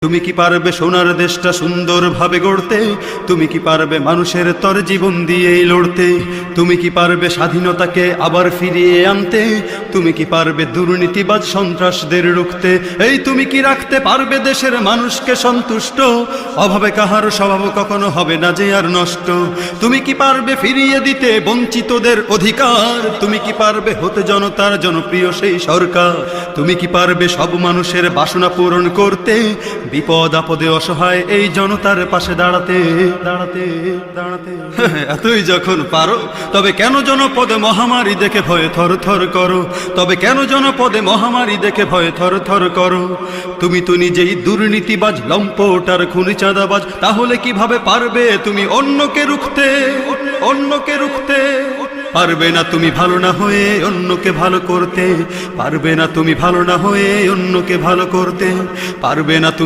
তুমি কি পারবে সোনার দেশটা সুন্দরভাবে গড়তে? তুমি কি পারবে মানুষের তর জীবন দিয়েই লড়তে? তুমি কি পারবে স্বাধীনতাকে আবার ফিরিয়ে আনতে? তুমি কি পারবে দুর্নীতিবাজ সন্ত্রাসদের রুখতে? এই তুমি কি রাখতে পারবে দেশের মানুষকে সন্তুষ্ট? অভাবে কাহার স্বভাব কখনো হবে না যে আর নষ্ট। তুমি কি পারবে ফিরিয়ে দিতে বঞ্চিতদের অধিকার? তুমি কি পারবে হতে জনতার জনপ্রিয় সেই সরকার? তুমি কি পারবে সব মানুষের বাসনা পূরণ করতে? বিপদ আপদে অসহায় এই জনতার পাশে দাঁড়াতে দাঁড়াতে দাঁড়াতে এতই যখন পারো, তবে কেন জনপদে মহামারী দেখে ভয়ে থর থর করো? তবে কেন জনপদে মহামারী দেখে ভয়ে থর থর করো? তুমি তো নিজেই দুর্নীতিবাজ, লম্পট আর খুনি চাঁদাবাজ, তাহলে কিভাবে পারবে তুমি অন্যকে রুখতে? অন্যকে রুখতে পারবে না তুমি ভালো না হয়ে অন্যকে ভালো করতে। পারবে না তুমি ভালো না হয়ে অন্যকে ভালো করতে। পারবে না তুমি